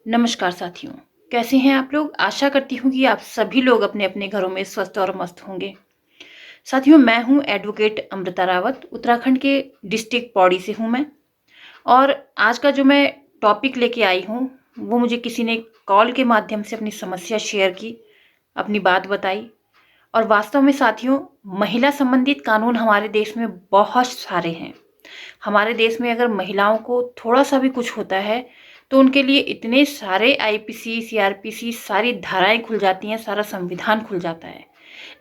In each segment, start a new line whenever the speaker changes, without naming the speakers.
नमस्कार साथियों, कैसे हैं आप लोग? आशा करती हूँ कि आप सभी लोग अपने अपने घरों में स्वस्थ और मस्त होंगे। साथियों, मैं हूँ एडवोकेट अमृता रावत, उत्तराखंड के डिस्ट्रिक्ट पौड़ी से हूँ मैं। और आज का जो मैं टॉपिक लेके आई हूँ, वो मुझे किसी ने कॉल के माध्यम से अपनी समस्या शेयर की, अपनी बात बताई। और वास्तव में साथियों, महिला संबंधित कानून हमारे देश में बहुत सारे हैं। हमारे देश में अगर महिलाओं को थोड़ा सा भी कुछ होता है तो उनके लिए इतने सारे आईपीसी, सीआरपीसी, सारी धाराएं खुल जाती हैं, सारा संविधान खुल जाता है।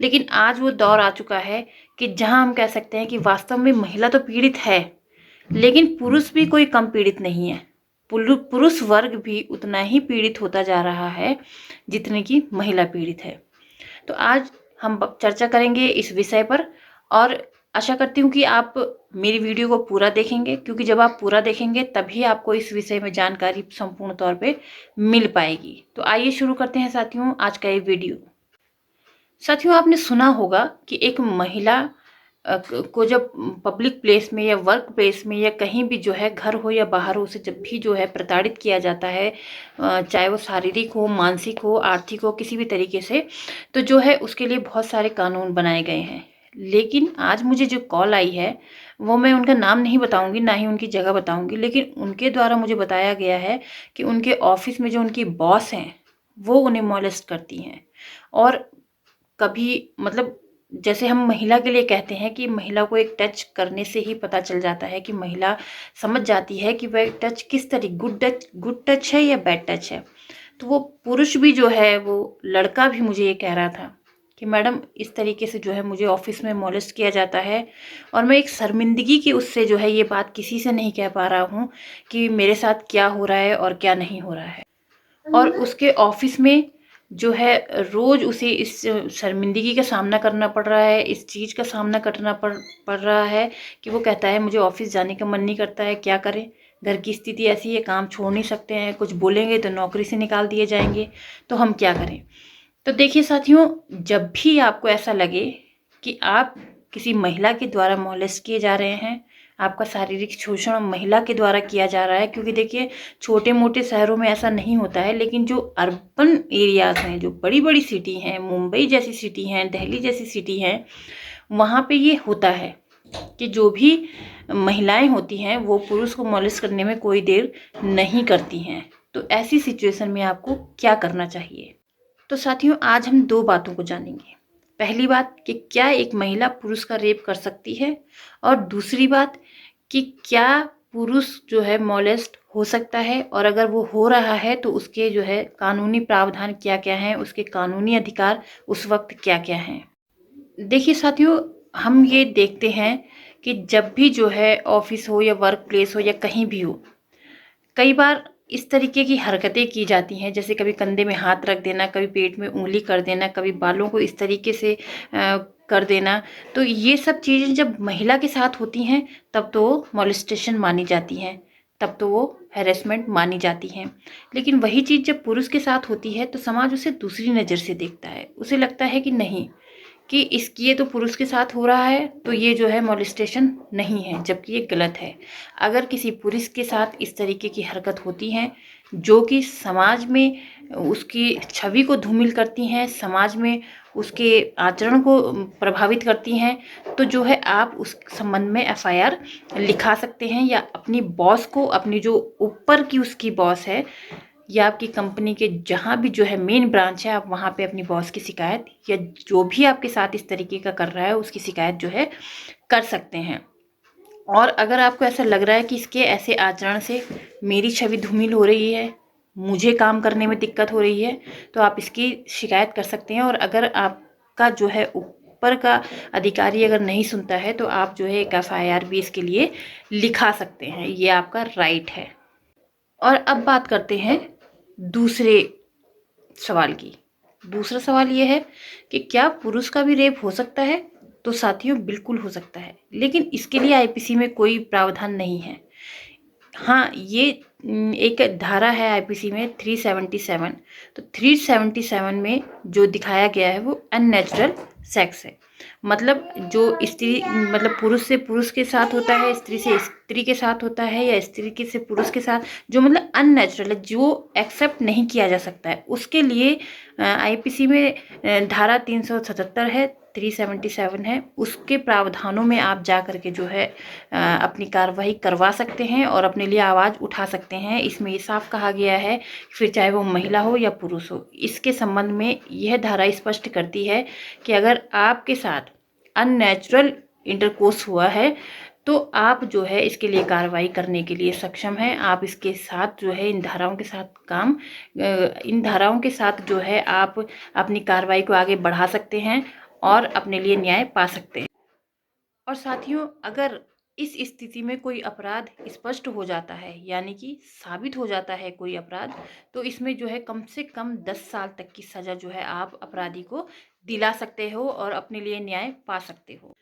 लेकिन आज वो दौर आ चुका है कि जहां हम कह सकते हैं कि वास्तव में महिला तो पीड़ित है, लेकिन पुरुष भी कोई कम पीड़ित नहीं है। पुरुष वर्ग भी उतना ही पीड़ित होता जा रहा है जितने की महिला पीड़ित है। तो आज हम चर्चा करेंगे इस विषय पर, और आशा करती हूँ कि आप मेरी वीडियो को पूरा देखेंगे, क्योंकि जब आप पूरा देखेंगे तभी आपको इस विषय में जानकारी संपूर्ण तौर पे मिल पाएगी। तो आइए शुरू करते हैं साथियों आज का ये वीडियो। साथियों, आपने सुना होगा कि एक महिला को जब पब्लिक प्लेस में या वर्क प्लेस में या कहीं भी जो है, घर हो या बाहर हो, उसे जब भी जो है प्रताड़ित किया जाता है, चाहे वो शारीरिक हो, मानसिक हो, आर्थिक हो, किसी भी तरीके से, तो जो है उसके लिए बहुत सारे कानून बनाए गए हैं। लेकिन आज मुझे जो कॉल आई है, वो मैं उनका नाम नहीं बताऊंगी, ना ही उनकी जगह बताऊंगी, लेकिन उनके द्वारा मुझे बताया गया है कि उनके ऑफिस में जो उनकी बॉस हैं वो उन्हें मॉलेस्ट करती हैं। और कभी मतलब जैसे हम महिला के लिए कहते हैं कि महिला को एक टच करने से ही पता चल जाता है कि महिला समझ जाती है कि वह टच किस तरह, गुड टच है या बैड टच है। तो वो पुरुष भी जो है, वो लड़का भी मुझे ये कह रहा था कि मैडम इस तरीके से जो है मुझे ऑफिस में मॉलेस्ट किया जाता है, और मैं एक शर्मिंदगी की उससे जो है ये बात किसी से नहीं कह पा रहा हूँ कि मेरे साथ क्या हो रहा है और क्या नहीं हो रहा है। और उसके ऑफिस में जो है रोज उसे इस शर्मिंदगी का सामना करना पड़ रहा है, इस चीज़ का सामना करना पड़ रहा है कि वो कहता है मुझे ऑफिस जाने का मन नहीं करता है, क्या करें, घर की स्थिति ऐसी है, काम छोड़ नहीं सकते हैं, कुछ बोलेंगे तो नौकरी से निकाल दिए जाएंगे, तो हम क्या करें। तो देखिए साथियों, जब भी आपको ऐसा लगे कि आप किसी महिला के द्वारा मोलेस्ट किए जा रहे हैं, आपका शारीरिक शोषण महिला के द्वारा किया जा रहा है, क्योंकि देखिए छोटे मोटे शहरों में ऐसा नहीं होता है, लेकिन जो अर्बन एरियाज हैं, जो बड़ी बड़ी सिटी हैं, मुंबई जैसी सिटी हैं, दिल्ली जैसी सिटी हैं, वहाँ पे ये होता है कि जो भी महिलाएं होती हैं वो पुरुष को मोलेस्ट करने में कोई देर नहीं करती हैं। तो ऐसी सिचुएशन में आपको क्या करना चाहिए? तो साथियों, आज हम दो बातों को जानेंगे। पहली बात कि क्या एक महिला पुरुष का रेप कर सकती है, और दूसरी बात कि क्या पुरुष जो है मॉलेस्ट हो सकता है, और अगर वो हो रहा है तो उसके जो है कानूनी प्रावधान क्या क्या हैं, उसके कानूनी अधिकार उस वक्त क्या क्या हैं। देखिए साथियों, हम ये देखते हैं कि जब भी जो है ऑफिस हो या वर्क प्लेस हो या कहीं भी हो, कई बार इस तरीके की हरकतें की जाती हैं, जैसे कभी कंधे में हाथ रख देना, कभी पेट में उंगली कर देना, कभी बालों को इस तरीके से कर देना। तो ये सब चीज़ें जब महिला के साथ होती हैं तब तो वो मॉलेस्टेशन मानी जाती हैं, तब तो वो हैरेसमेंट मानी जाती हैं। लेकिन वही चीज़ जब पुरुष के साथ होती है तो समाज उसे दूसरी नज़र से देखता है, उसे लगता है कि नहीं, कि इसकी ये तो पुरुष के साथ हो रहा है तो ये जो है मॉलेस्टेशन नहीं है, जबकि ये गलत है। अगर किसी पुरुष के साथ इस तरीके की हरकत होती है जो कि समाज में उसकी छवि को धूमिल करती हैं, समाज में उसके आचरण को प्रभावित करती हैं, तो जो है आप उस संबंध में एफआईआर लिखा सकते हैं, या अपनी बॉस को, अपनी जो ऊपर की उसकी बॉस है या आपकी कंपनी के जहाँ भी जो है मेन ब्रांच है, आप वहाँ पे अपनी बॉस की शिकायत, या जो भी आपके साथ इस तरीके का कर रहा है उसकी शिकायत जो है कर सकते हैं। और अगर आपको ऐसा लग रहा है कि इसके ऐसे आचरण से मेरी छवि धूमिल हो रही है, मुझे काम करने में दिक्कत हो रही है, तो आप इसकी शिकायत कर सकते हैं। और अगर आपका जो है ऊपर का अधिकारी अगर नहीं सुनता है तो आप जो है एक एफआईआर भी इसके लिए लिखा सकते हैं, ये आपका राइट है। और अब बात करते हैं दूसरे सवाल की। दूसरा सवाल ये है कि क्या पुरुष का भी रेप हो सकता है? तो साथियों, बिल्कुल हो सकता है, लेकिन इसके लिए आईपीसी में कोई प्रावधान नहीं है। हाँ, ये एक धारा है आईपीसी में 377। तो 377 में जो दिखाया गया है वो अननेचुरल सेक्स है। मतलब जो स्त्री मतलब पुरुष से पुरुष के साथ होता है, स्त्री से स्त्री के साथ होता है, या स्त्री के से पुरुष के साथ, जो मतलब अननेचुरल है, जो एक्सेप्ट नहीं किया जा सकता है, उसके लिए आईपीसी में धारा 377 है, 377 है, उसके प्रावधानों में आप जा करके जो है अपनी कार्रवाई करवा सकते हैं और अपने लिए आवाज़ उठा सकते हैं। इसमें ये साफ कहा गया है, फिर चाहे वो महिला हो या पुरुष हो, इसके संबंध में यह धारा स्पष्ट करती है कि अगर आपके साथ अननेचुरल इंटरकोर्स हुआ है तो आप जो है इसके लिए कार्रवाई करने के लिए सक्षम हैं। आप इसके साथ जो है इन धाराओं के साथ इन धाराओं के साथ जो है आप अपनी कार्रवाई को आगे बढ़ा सकते हैं और अपने लिए न्याय पा सकते हैं। और साथियों, अगर इस स्थिति में कोई अपराध स्पष्ट हो जाता है, यानी कि साबित हो जाता है कोई अपराध, तो इसमें जो है कम से कम 10 साल तक की सज़ा जो है आप अपराधी को दिला सकते हो और अपने लिए न्याय पा सकते हो।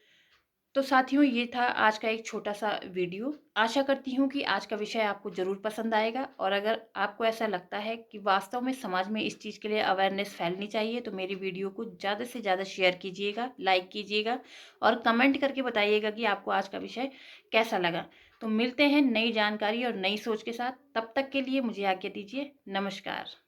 तो साथियों, ये था आज का एक छोटा सा वीडियो। आशा करती हूँ कि आज का विषय आपको ज़रूर पसंद आएगा, और अगर आपको ऐसा लगता है कि वास्तव में समाज में इस चीज़ के लिए अवेयरनेस फैलनी चाहिए, तो मेरी वीडियो को ज़्यादा से ज़्यादा शेयर कीजिएगा, लाइक कीजिएगा और कमेंट करके बताइएगा कि आपको आज का विषय कैसा लगा। तो मिलते हैं नई जानकारी और नई सोच के साथ। तब तक के लिए मुझे आज्ञा दीजिए। नमस्कार।